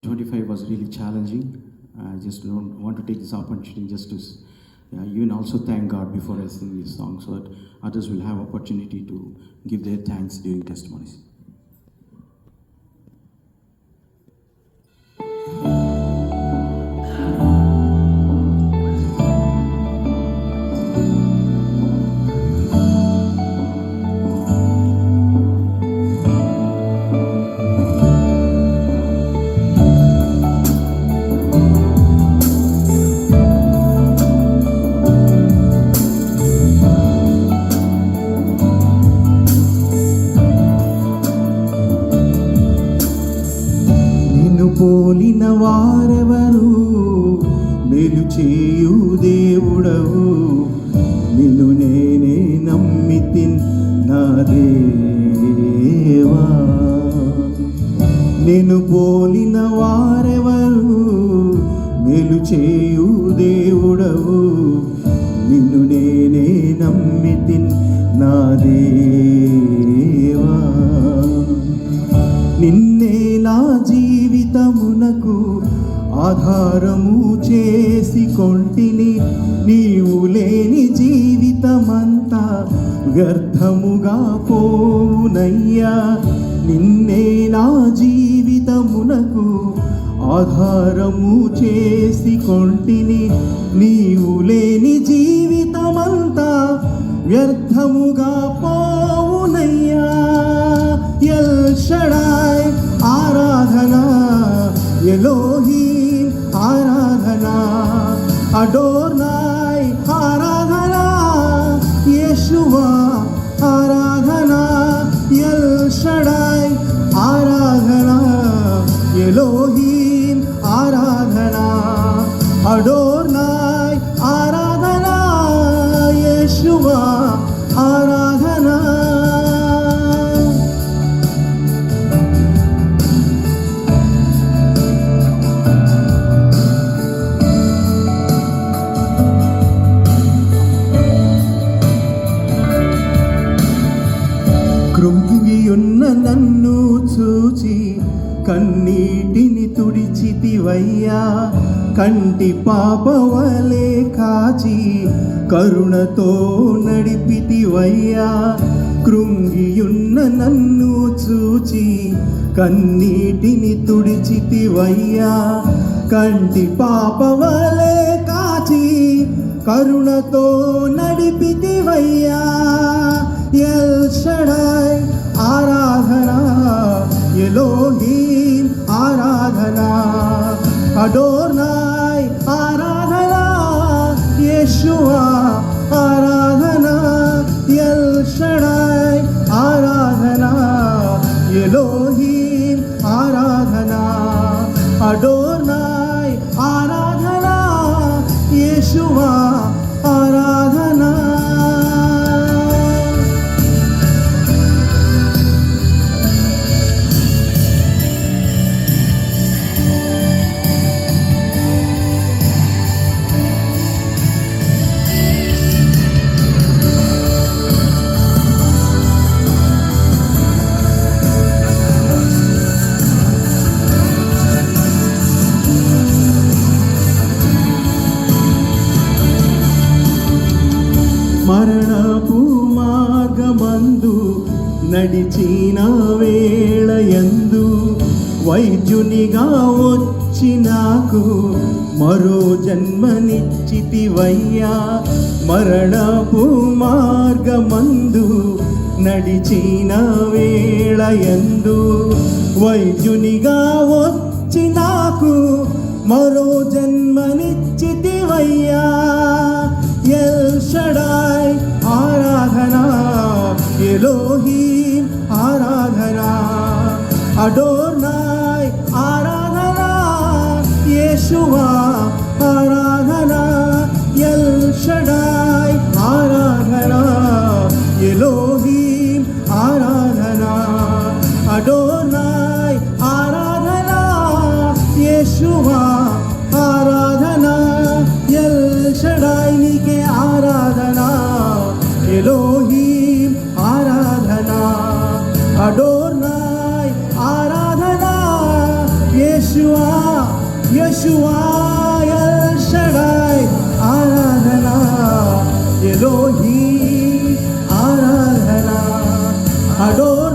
25 was really challenging. I just don't want to take this opportunity just to even also thank God before I sing this song so that others will have opportunity to give their thanks during testimonies. పోలిన వారెవరు మేలు చేయు దేవుడవు నిన్ను నేనే నమ్మితిన్ నా దేవా నిన్ను పోలిన వారెవరు మేలు చేయు దేవుడవు నిన్ను నేనే నమ్మితిన్ నా దేవా నిన్నే నా జీవితమునకు ఆధారము చేసి కొంటిని నీవు లేని జీవితమంతా వ్యర్థముగా పోవునయ్యా నిన్నే నా జీవితమునకు ఆధారము చేసి కొంటిని నీవు లేని జీవితమంతా వ్యర్థముగా పోవునయ్యా ఎల్ షడాయ్ ఆరాధనా ఎలోహీం ఆరాధనా అడోర్నాయ్ ఆరాధనా యేషువా ఆరాధనా ఎల్ షడాయ్ ఆరాధనా ఎలోహీం ఆరాధనా అడోర్నాయ్ ఆరాధనా యేషువా ఆరాధనా కృంగియున్న నన్ను చూచి కన్నీటిని తుడిచితివయ్యా కంటి పాపవలే కాచి కరుణతో నడిపితివయ్యా కృంగియున్న నన్ను చూచి కన్నీటిని తుడిచితివయ్యా కంటి పాపవలే కాచి కరుణతో నడిపితివయ్యా ఎల్ షడాయ్ ఆరాధనా ఎలోహీం ఆరాధనా అడోర్నాయ్ ఆరాధనా యేషువా ఆరాధనా ఎల్ షడాయ్ ఆరాధనా ఎలోహీం ఆరాధనా అడోర్నాయ్ ఆరాధనా యేషువా ఆరాధనా మరణపు మార్గమందు నడిచిన వేళయందు వైద్యునిగా వచ్చి నాకు మరో జన్మనిచ్చితివయ్యా మరణపు మార్గమందు నడిచిన వేళయందు వైద్యునిగా వచ్చి నాకు మరో జన్మనిచ్చితివయ్యా ఎల్ షడాయ్ ఆరాధనా ఎలోహీం ఆరాధనా అడోర్నాయ్ ఆరాధనా యేషువా ఆరాధనా ఎల్ షడాయ్ ఆరాధనా ఎలోహీం ఆరాధనా అడోర్నాయ్ ఆరాధనా యేషువా ఆరాధనా ఎల్ షడాయ్ నీకే ఆరాధనా ఎలోహీం ఆరాధనా అడోర్నాయ్ ఆరాధనా యెషూవా ఎల్ షడై ఆరాధన ఎలోహీ ఆరాధన అడోర్